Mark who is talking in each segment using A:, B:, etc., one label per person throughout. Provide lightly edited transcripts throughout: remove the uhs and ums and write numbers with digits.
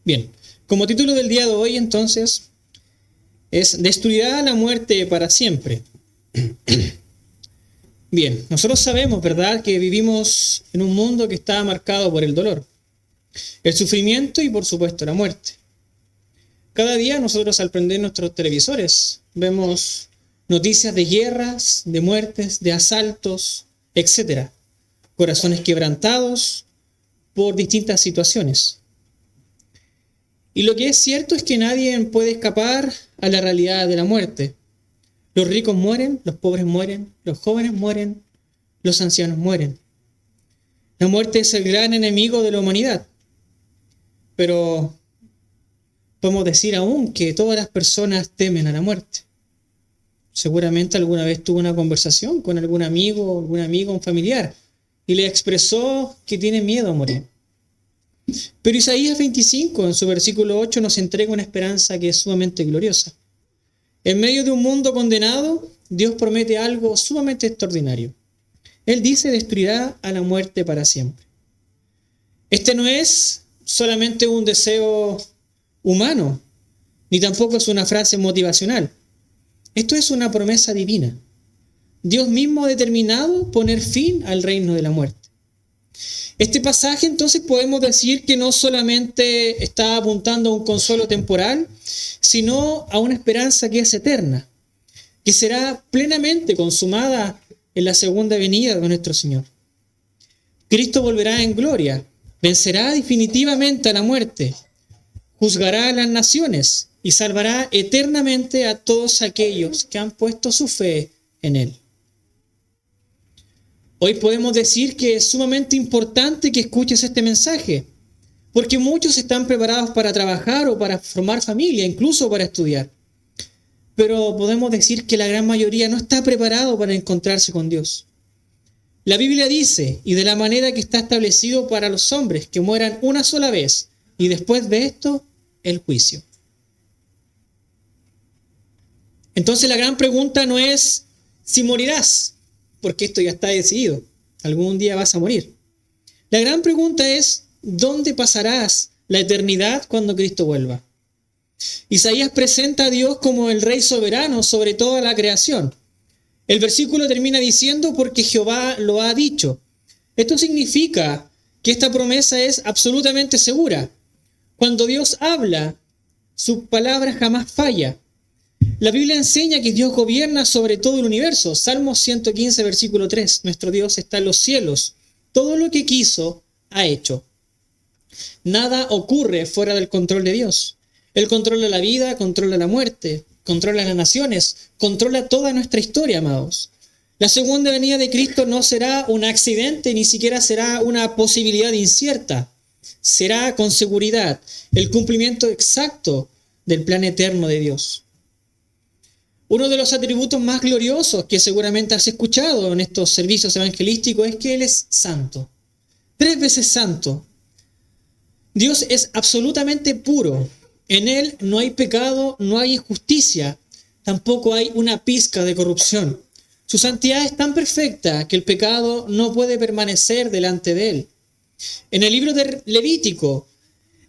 A: Bien, como título del día de hoy entonces es ¿Destruirá la muerte para siempre? Bien, nosotros sabemos, ¿verdad?, que vivimos en un mundo que está marcado por el dolor, el sufrimiento y por supuesto la muerte. Cada día nosotros al prender nuestros televisores vemos noticias de guerras, de muertes, de asaltos, etcétera. Corazones quebrantados por distintas situaciones. Y lo que es cierto es que nadie puede escapar a la realidad de la muerte. Los ricos mueren, los pobres mueren, los jóvenes mueren, los ancianos mueren. La muerte es el gran enemigo de la humanidad. Pero podemos decir aún que todas las personas temen a la muerte. Seguramente alguna vez tuvo una conversación con algún amigo, un familiar, y le expresó que tiene miedo a morir. Pero Isaías 25, en su versículo 8, nos entrega una esperanza que es sumamente gloriosa. En medio de un mundo condenado, Dios promete algo sumamente extraordinario. Él dice: destruirá a la muerte para siempre. Este no es solamente un deseo humano, ni tampoco es una frase motivacional. Esto es una promesa divina. Dios mismo ha determinado poner fin al reino de la muerte. Este pasaje entonces podemos decir que no solamente está apuntando a un consuelo temporal, sino a una esperanza que es eterna, que será plenamente consumada en la segunda venida de nuestro Señor. Cristo volverá en gloria, vencerá definitivamente a la muerte, juzgará a las naciones y salvará eternamente a todos aquellos que han puesto su fe en Él. Hoy podemos decir que es sumamente importante que escuches este mensaje, porque muchos están preparados para trabajar o para formar familia, incluso para estudiar. Pero podemos decir que la gran mayoría no está preparado para encontrarse con Dios. La Biblia dice, y de la manera que está establecido para los hombres, que mueran una sola vez, y después de esto, el juicio. Entonces la gran pregunta no es si morirás, porque esto ya está decidido. Algún día vas a morir. La gran pregunta es, ¿dónde pasarás la eternidad cuando Cristo vuelva? Isaías presenta a Dios como el Rey soberano sobre toda la creación. El versículo termina diciendo: porque Jehová lo ha dicho. Esto significa que esta promesa es absolutamente segura. Cuando Dios habla, su palabra jamás falla. La Biblia enseña que Dios gobierna sobre todo el universo. Salmo 115, versículo 3. Nuestro Dios está en los cielos. Todo lo que quiso, ha hecho. Nada ocurre fuera del control de Dios. Él controla la vida, controla la muerte, controla las naciones, controla toda nuestra historia, amados. La segunda venida de Cristo no será un accidente, ni siquiera será una posibilidad incierta. Será con seguridad el cumplimiento exacto del plan eterno de Dios. Uno de los atributos más gloriosos que seguramente has escuchado en estos servicios evangelísticos es que Él es santo. 3 veces santo. Dios es absolutamente puro. En Él no hay pecado, no hay injusticia, tampoco hay una pizca de corrupción. Su santidad es tan perfecta que el pecado no puede permanecer delante de Él. En el libro de Levítico,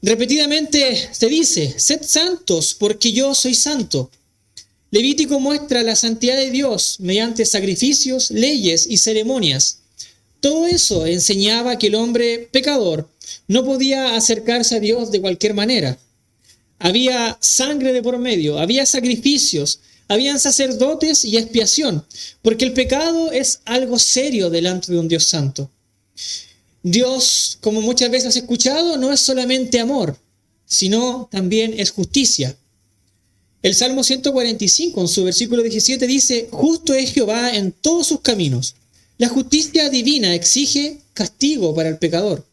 A: repetidamente se dice: sed santos porque yo soy santo. Levítico muestra la santidad de Dios mediante sacrificios, leyes y ceremonias. Todo eso enseñaba que el hombre pecador no podía acercarse a Dios de cualquier manera. Había sangre de por medio, había sacrificios, habían sacerdotes y expiación, porque el pecado es algo serio delante de un Dios santo. Dios, como muchas veces has escuchado, no es solamente amor, sino también es justicia. El Salmo 145, en su versículo 17, dice: justo es Jehová en todos sus caminos. La justicia divina exige castigo para el pecador.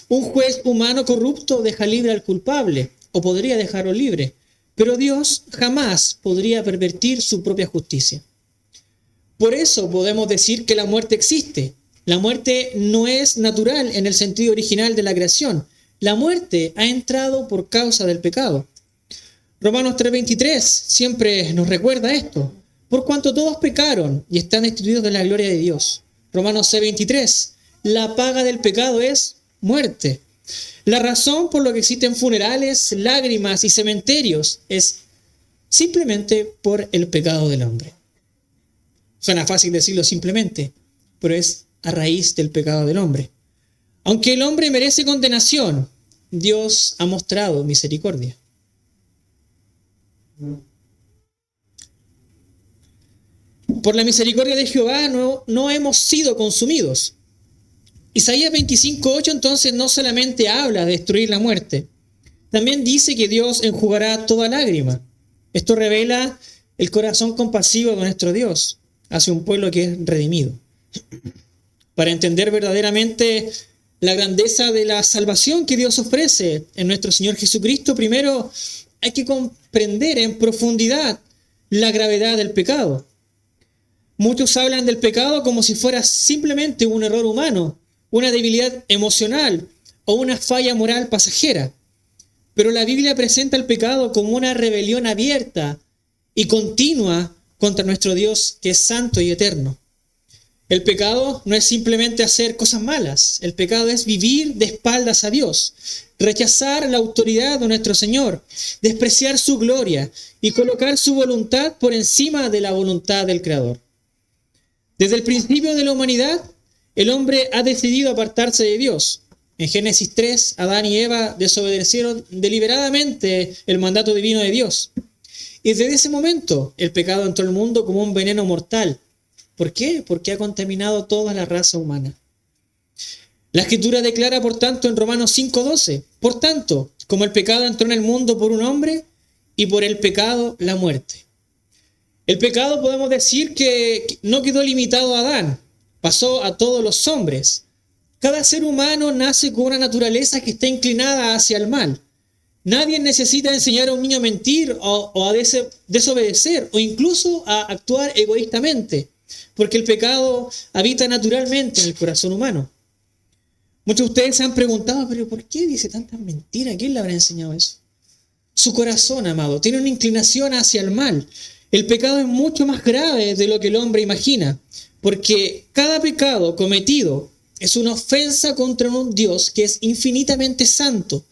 A: Un juez humano corrupto deja libre al culpable, o podría dejarlo libre, pero Dios jamás podría pervertir su propia justicia. Por eso podemos decir que la muerte existe. La muerte no es natural en el sentido original de la creación. La muerte ha entrado por causa del pecado. Romanos 3:23 siempre nos recuerda esto. Por cuanto todos pecaron y están destituidos de la gloria de Dios. Romanos 6:23. La paga del pecado es muerte. La razón por la que existen funerales, lágrimas y cementerios es simplemente por el pecado del hombre. Suena fácil decirlo simplemente, pero es a raíz del pecado del hombre. Aunque el hombre merece condenación, Dios ha mostrado misericordia. Por la misericordia de Jehová no hemos sido consumidos. Isaías 25:8 entonces no solamente habla de destruir la muerte, también dice que Dios enjugará toda lágrima. Esto revela el corazón compasivo de nuestro Dios hacia un pueblo que es redimido. Para entender verdaderamente la grandeza de la salvación que Dios ofrece en nuestro Señor Jesucristo, primero hay que comprender en profundidad la gravedad del pecado. Muchos hablan del pecado como si fuera simplemente un error humano, una debilidad emocional o una falla moral pasajera. Pero la Biblia presenta el pecado como una rebelión abierta y continua contra nuestro Dios que es santo y eterno. El pecado no es simplemente hacer cosas malas. El pecado es vivir de espaldas a Dios, rechazar la autoridad de nuestro Señor, despreciar su gloria y colocar su voluntad por encima de la voluntad del Creador. Desde el principio de la humanidad, el hombre ha decidido apartarse de Dios. En Génesis 3, Adán y Eva desobedecieron deliberadamente el mandato divino de Dios. Y desde ese momento, el pecado entró al mundo como un veneno mortal. ¿Por qué? Porque ha contaminado toda la raza humana. La Escritura declara, por tanto, en Romanos 5:12, por tanto, como el pecado entró en el mundo por un hombre, y por el pecado la muerte. El pecado podemos decir que no quedó limitado a Adán, pasó a todos los hombres. Cada ser humano nace con una naturaleza que está inclinada hacia el mal. Nadie necesita enseñar a un niño a mentir o a desobedecer o incluso a actuar egoístamente, porque el pecado habita naturalmente en el corazón humano. Muchos de ustedes se han preguntado, pero ¿por qué dice tantas mentiras? ¿Quién le habrá enseñado eso? Su corazón, amado, tiene una inclinación hacia el mal. El pecado es mucho más grave de lo que el hombre imagina, porque cada pecado cometido es una ofensa contra un Dios que es infinitamente santo.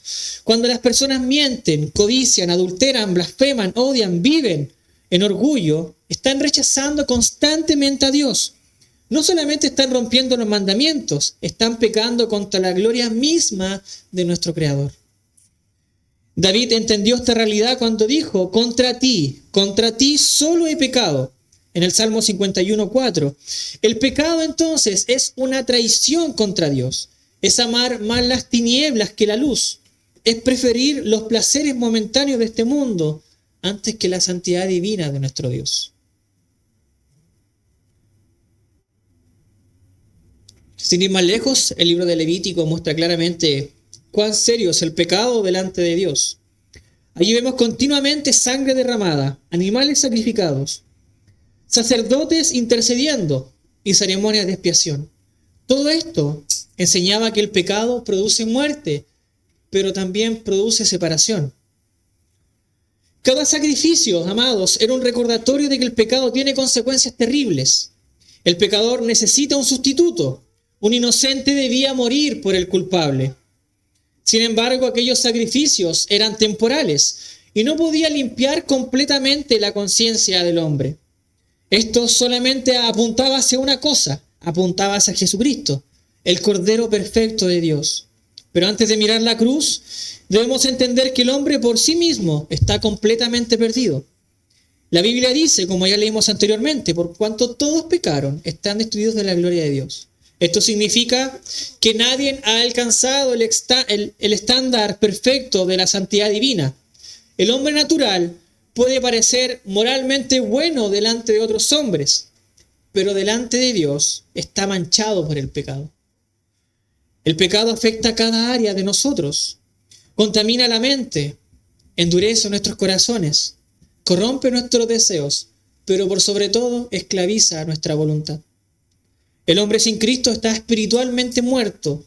A: Cuando las personas mienten, codician, adulteran, blasfeman, odian, viven en orgullo, están rechazando constantemente a Dios. No solamente están rompiendo los mandamientos, están pecando contra la gloria misma de nuestro Creador. David entendió esta realidad cuando dijo, contra ti solo he pecado. En el Salmo 51:4. El pecado entonces es una traición contra Dios. Es amar más las tinieblas que la luz. Es preferir los placeres momentáneos de este mundo antes que la santidad divina de nuestro Dios. Sin ir más lejos, el libro de Levítico muestra claramente cuán serio es el pecado delante de Dios. Allí vemos continuamente sangre derramada, animales sacrificados, sacerdotes intercediendo y ceremonias de expiación. Todo esto enseñaba que el pecado produce muerte, pero también produce separación. Cada sacrificio, amados, era un recordatorio de que el pecado tiene consecuencias terribles. El pecador necesita un sustituto. Un inocente debía morir por el culpable. Sin embargo, aquellos sacrificios eran temporales y no podían limpiar completamente la conciencia del hombre. Esto solamente apuntaba hacia una cosa, apuntaba hacia Jesucristo, el Cordero perfecto de Dios. Pero antes de mirar la cruz, debemos entender que el hombre por sí mismo está completamente perdido. La Biblia dice, como ya leímos anteriormente, por cuanto todos pecaron, están destituidos de la gloria de Dios. Esto significa que nadie ha alcanzado el estándar perfecto de la santidad divina. El hombre natural puede parecer moralmente bueno delante de otros hombres, pero delante de Dios está manchado por el pecado. El pecado afecta a cada área de nosotros, contamina la mente, endurece nuestros corazones, corrompe nuestros deseos, pero por sobre todo esclaviza nuestra voluntad. El hombre sin Cristo está espiritualmente muerto.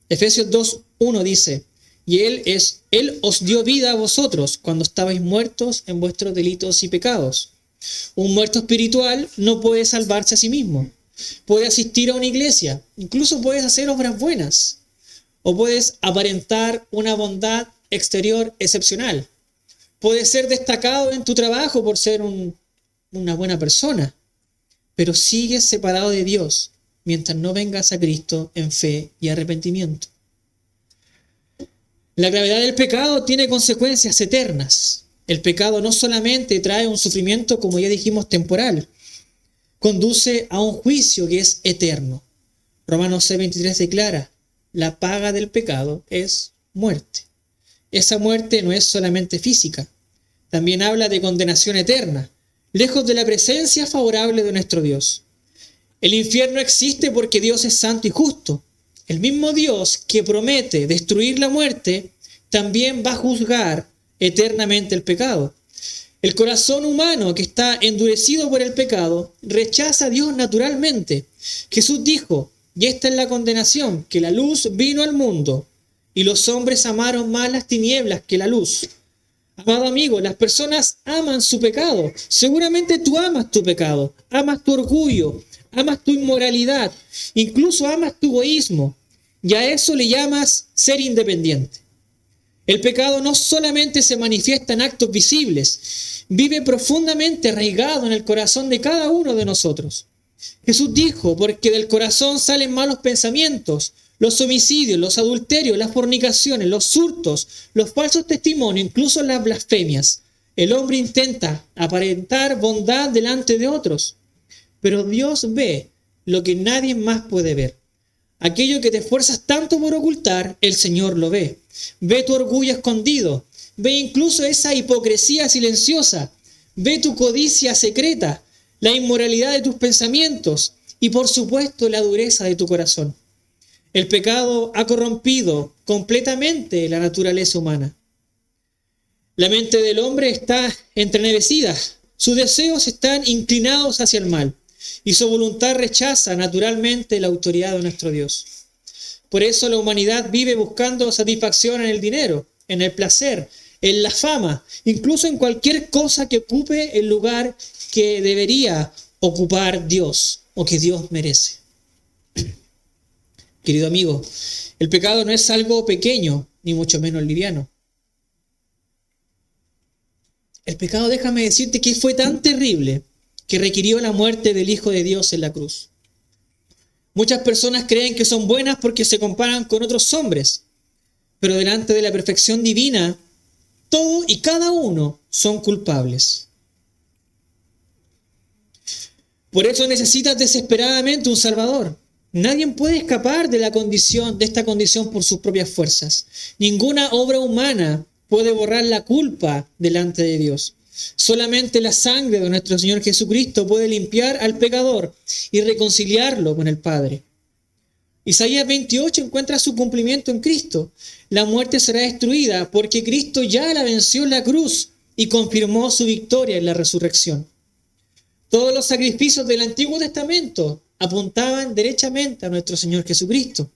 A: Efesios 2:1 dice, y Él os dio vida a vosotros cuando estabais muertos en vuestros delitos y pecados. Un muerto espiritual no puede salvarse a sí mismo. Puede asistir a una iglesia, incluso puede hacer obras buenas. o puedes aparentar una bondad exterior excepcional. Puedes ser destacado en tu trabajo por ser una buena persona, pero sigues separado de Dios mientras no vengas a Cristo en fe y arrepentimiento. La gravedad del pecado tiene consecuencias eternas. El pecado no solamente trae un sufrimiento, como ya dijimos, temporal, conduce a un juicio que es eterno. Romanos 6:23 declara: la paga del pecado es muerte. Esa muerte no es solamente física, también habla de condenación eterna, lejos de la presencia favorable de nuestro Dios. El infierno existe porque Dios es santo y justo. El mismo Dios que promete destruir la muerte también va a juzgar eternamente el pecado. El corazón humano que está endurecido por el pecado rechaza a Dios naturalmente. Jesús dijo, y esta es la condenación, que la luz vino al mundo y los hombres amaron más las tinieblas que la luz. Amado amigo, las personas aman su pecado. Seguramente tú amas tu pecado, amas tu orgullo, amas tu inmoralidad, incluso amas tu egoísmo, y a eso le llamas ser independiente. El pecado no solamente se manifiesta en actos visibles, vive profundamente arraigado en el corazón de cada uno de nosotros. Jesús dijo, porque del corazón salen malos pensamientos, los homicidios, los adulterios, las fornicaciones, los hurtos, los falsos testimonios, incluso las blasfemias. El hombre intenta aparentar bondad delante de otros, pero Dios ve lo que nadie más puede ver. Aquello que te esfuerzas tanto por ocultar, el Señor lo ve. Ve tu orgullo escondido, ve incluso esa hipocresía silenciosa, ve tu codicia secreta, la inmoralidad de tus pensamientos y por supuesto la dureza de tu corazón. El pecado ha corrompido completamente la naturaleza humana. La mente del hombre está entrenecida, sus deseos están inclinados hacia el mal y su voluntad rechaza naturalmente la autoridad de nuestro Dios. Por eso la humanidad vive buscando satisfacción en el dinero, en el placer, en la fama, incluso en cualquier cosa que ocupe el lugar que debería ocupar Dios o que Dios merece. Querido amigo, el pecado no es algo pequeño, ni mucho menos liviano. El pecado, déjame decirte que fue tan terrible que requirió la muerte del Hijo de Dios en la cruz. Muchas personas creen que son buenas porque se comparan con otros hombres, pero delante de la perfección divina, todo y cada uno son culpables. Por eso necesitas desesperadamente un Salvador. Nadie puede escapar de esta condición por sus propias fuerzas. Ninguna obra humana puede borrar la culpa delante de Dios. Solamente la sangre de nuestro Señor Jesucristo puede limpiar al pecador y reconciliarlo con el Padre. Isaías 28 encuentra su cumplimiento en Cristo. La muerte será destruida porque Cristo ya la venció en la cruz y confirmó su victoria en la resurrección. Todos los sacrificios del Antiguo Testamento apuntaban derechamente a nuestro Señor Jesucristo.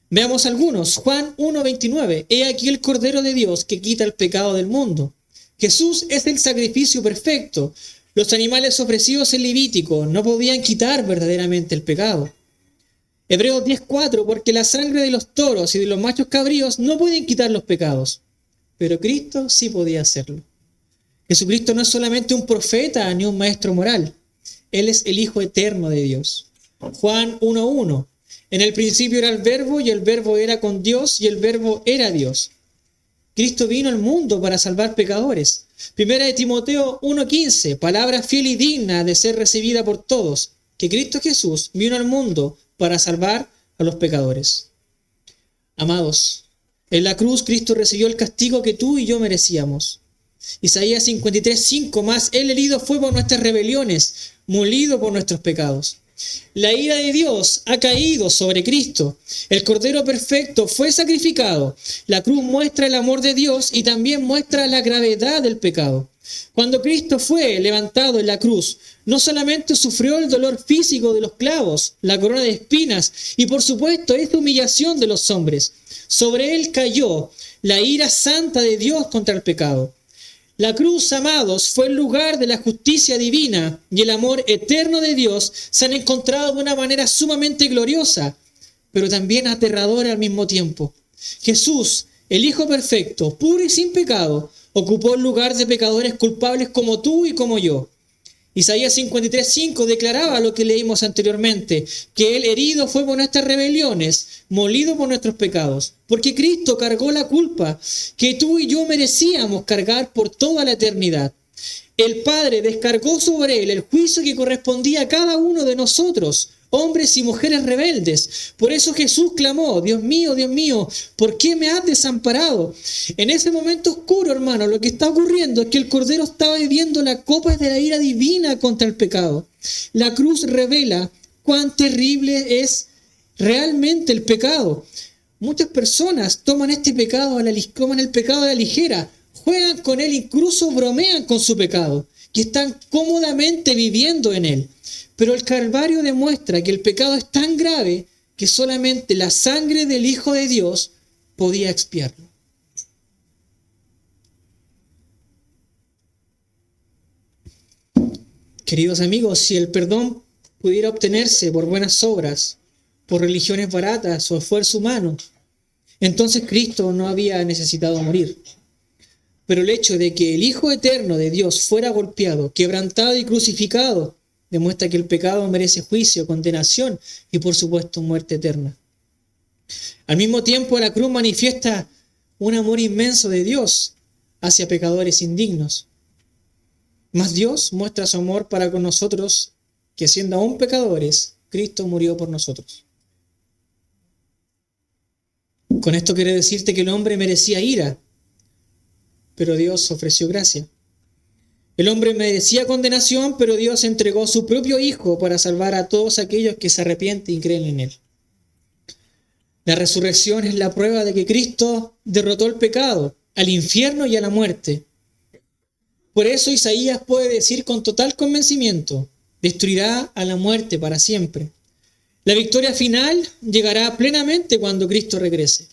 A: Veamos algunos. Juan 1:29. He aquí el Cordero de Dios que quita el pecado del mundo. Jesús es el sacrificio perfecto. Los animales ofrecidos en Levítico no podían quitar verdaderamente el pecado. Hebreos 10:4. Porque la sangre de los toros y de los machos cabríos no pueden quitar los pecados, pero Cristo sí podía hacerlo. Jesucristo no es solamente un profeta ni un maestro moral. Él es el Hijo eterno de Dios. Juan 1:1. En el principio era el Verbo y el Verbo era con Dios y el Verbo era Dios. Cristo vino al mundo para salvar pecadores. Primera de Timoteo 1:15. Palabra fiel y digna de ser recibida por todos. Que Cristo Jesús vino al mundo para salvar a los pecadores. Amados, en la cruz Cristo recibió el castigo que tú y yo merecíamos. Isaías 53:5. Más él herido fue por nuestras rebeliones, molido por nuestros pecados. La ira de Dios ha caído sobre Cristo. El Cordero perfecto fue sacrificado. La cruz muestra el amor de Dios y también muestra la gravedad del pecado. Cuando Cristo fue levantado en la cruz, no solamente sufrió el dolor físico de los clavos, la corona de espinas y por supuesto esta humillación de los hombres. Sobre él cayó la ira santa de Dios contra el pecado. La cruz, amados, fue el lugar de la justicia divina y el amor eterno de Dios se han encontrado de una manera sumamente gloriosa. pero también aterradora al mismo tiempo. Jesús, el Hijo perfecto, puro y sin pecado, ocupó el lugar de pecadores culpables como tú y como yo. Isaías 53:5 declaraba lo que leímos anteriormente, que Él herido fue por nuestras rebeliones, molido por nuestros pecados, porque Cristo cargó la culpa que tú y yo merecíamos cargar por toda la eternidad. El Padre descargó sobre Él el juicio que correspondía a cada uno de nosotros, hombres y mujeres rebeldes. Por eso Jesús clamó: Dios mío, ¿por qué me has desamparado? En ese momento oscuro, hermano, lo que está ocurriendo es que el Cordero estaba bebiendo la copa de la ira divina contra el pecado. La cruz revela cuán terrible es realmente el pecado. Muchas personas toman el pecado a la ligera, juegan con él, incluso bromean con su pecado, que están cómodamente viviendo en él. Pero el Calvario demuestra que el pecado es tan grave que solamente la sangre del Hijo de Dios podía expiarlo. Queridos amigos, si el perdón pudiera obtenerse por buenas obras, por religiones baratas o esfuerzo humano, entonces Cristo no había necesitado morir. Pero el hecho de que el Hijo eterno de Dios fuera golpeado, quebrantado y crucificado, demuestra que el pecado merece juicio, condenación y, por supuesto, muerte eterna. Al mismo tiempo, la cruz manifiesta un amor inmenso de Dios hacia pecadores indignos. Mas Dios muestra su amor para con nosotros, que siendo aún pecadores, Cristo murió por nosotros. Con esto quiere decirte que el hombre merecía ira, pero Dios ofreció gracia. El hombre merecía condenación, pero Dios entregó su propio Hijo para salvar a todos aquellos que se arrepienten y creen en Él. La resurrección es la prueba de que Cristo derrotó el pecado, al infierno y a la muerte. Por eso Isaías puede decir con total convencimiento: destruirá a la muerte para siempre. La victoria final llegará plenamente cuando Cristo regrese.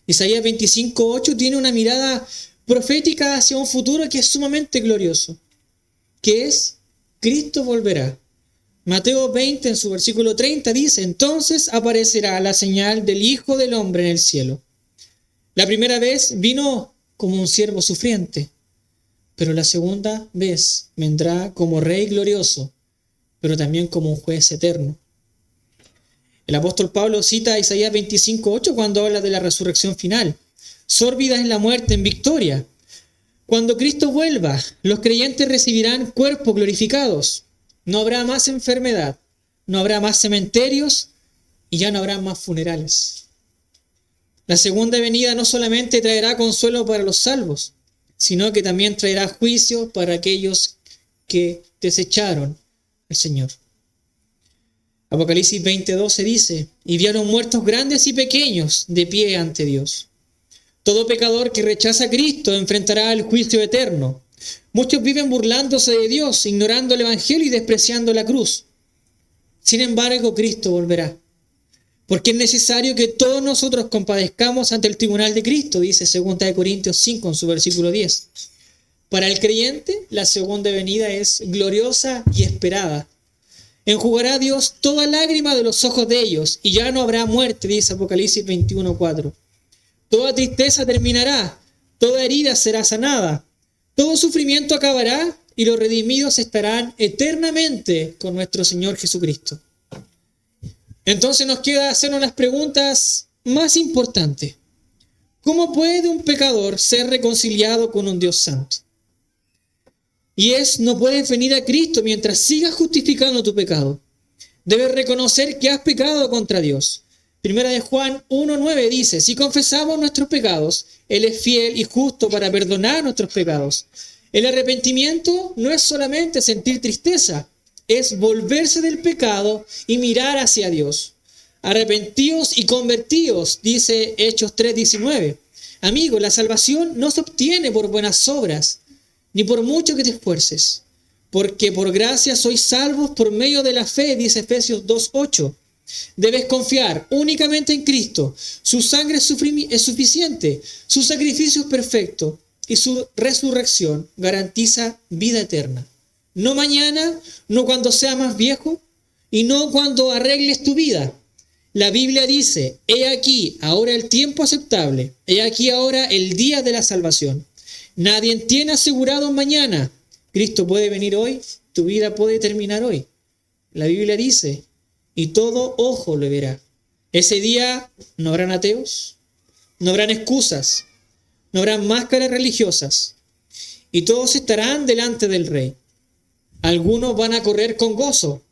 A: Isaías 25:8 tiene una mirada profética hacia un futuro que es sumamente glorioso, que es: Cristo volverá. Mateo 20 en su versículo 30 dice: entonces aparecerá la señal del Hijo del Hombre en el cielo. La primera vez vino como un siervo sufriente, pero la segunda vez vendrá como Rey glorioso, pero también como un juez eterno. El apóstol Pablo cita a Isaías 25:8 cuando habla de la resurrección final. Sórbida es la muerte en victoria. Cuando Cristo vuelva, los creyentes recibirán cuerpos glorificados. No habrá más enfermedad, no habrá más cementerios y ya no habrá más funerales. La segunda venida no solamente traerá consuelo para los salvos, sino que también traerá juicio para aquellos que desecharon al Señor. Apocalipsis 20:12 dice: y vieron muertos grandes y pequeños de pie ante Dios. Todo pecador que rechaza a Cristo enfrentará el juicio eterno. Muchos viven burlándose de Dios, ignorando el Evangelio y despreciando la cruz. Sin embargo, Cristo volverá, porque es necesario que todos nosotros compadezcamos ante el tribunal de Cristo, dice 2 Corintios 5 en su versículo 10. Para el creyente, la segunda venida es gloriosa y esperada. Enjugará Dios toda lágrima de los ojos de ellos, y ya no habrá muerte, dice Apocalipsis 21:4. Toda tristeza terminará, toda herida será sanada, todo sufrimiento acabará, y los redimidos estarán eternamente con nuestro Señor Jesucristo. Entonces nos queda hacernos las preguntas más importantes. ¿Cómo puede un pecador ser reconciliado con un Dios santo? Y no puedes venir a Cristo mientras sigas justificando tu pecado. Debes reconocer que has pecado contra Dios. Primera de Juan 1:9 dice: si confesamos nuestros pecados, Él es fiel y justo para perdonar nuestros pecados. El arrepentimiento no es solamente sentir tristeza, es volverse del pecado y mirar hacia Dios. Arrepentíos y convertíos, dice Hechos 3:19. Amigos, la salvación no se obtiene por buenas obras, ni por mucho que te esfuerces, porque por gracia sois salvos por medio de la fe, dice Efesios 2:8. Debes confiar únicamente en Cristo. Su sangre es suficiente, su sacrificio es perfecto y su resurrección garantiza vida eterna. No mañana, no cuando seas más viejo y no cuando arregles tu vida. La Biblia dice, he aquí ahora el tiempo aceptable, he aquí ahora el día de la salvación. Nadie tiene asegurado mañana. Cristo puede venir hoy, tu vida puede terminar hoy. La Biblia dice, y todo ojo lo verá. Ese día no habrán ateos, no habrán excusas, no habrán máscaras religiosas, y todos estarán delante del Rey. Algunos van a correr con gozo,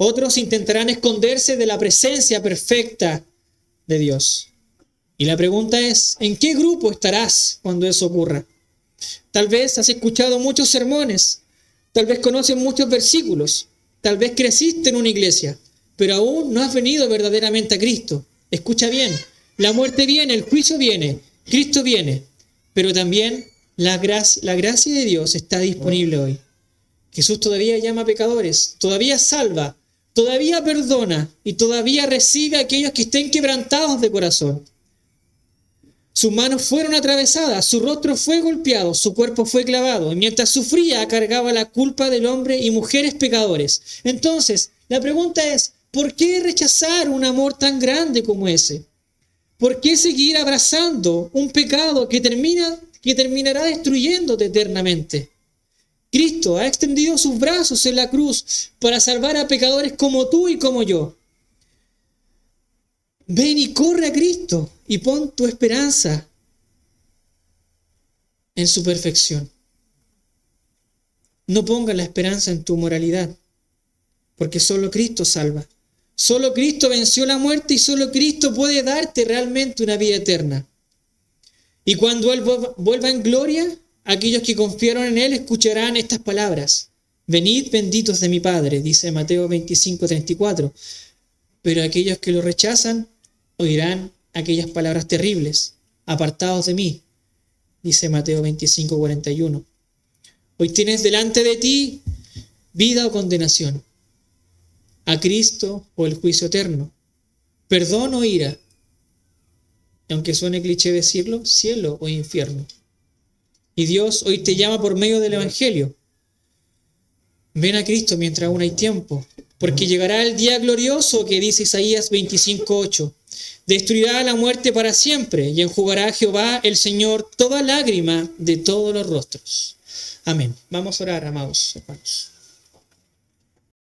A: otros intentarán esconderse de la presencia perfecta de Dios. Y la pregunta es, ¿en qué grupo estarás cuando eso ocurra? Tal vez has escuchado muchos sermones, tal vez conoces muchos versículos, tal vez creciste en una iglesia, pero aún no has venido verdaderamente a Cristo. Escucha bien, la muerte viene, el juicio viene, Cristo viene, pero también la gracia de Dios está disponible hoy. Jesús todavía llama a pecadores, todavía salva, todavía perdona y todavía recibe a aquellos que estén quebrantados de corazón. Sus manos fueron atravesadas, su rostro fue golpeado, su cuerpo fue clavado, y mientras sufría cargaba la culpa del hombre y mujeres pecadores. Entonces, la pregunta es, ¿por qué rechazar un amor tan grande como ese? ¿Por qué seguir abrazando un pecado que terminará destruyéndote eternamente? Cristo ha extendido sus brazos en la cruz para salvar a pecadores como tú y como yo. Ven y corre a Cristo y pon tu esperanza en su perfección. No pongas la esperanza en tu moralidad, porque solo Cristo salva. Solo Cristo venció la muerte y solo Cristo puede darte realmente una vida eterna. Y cuando Él vuelva en gloria, aquellos que confiaron en Él escucharán estas palabras. Venid benditos de mi Padre, dice Mateo 25:34. Pero aquellos que lo rechazan oirán aquellas palabras terribles. Apartados de mí, dice Mateo 25:41. Hoy tienes delante de ti vida o condenación, a Cristo o el juicio eterno, perdón o ira, y aunque suene cliché decirlo, cielo o infierno. Y Dios hoy te llama por medio del Evangelio. Ven a Cristo mientras aún hay tiempo, porque llegará el día glorioso que dice Isaías 25:8. Destruirá la muerte para siempre y enjugará a Jehová el Señor toda lágrima de todos los rostros. Amén. Vamos a orar, amados hermanos.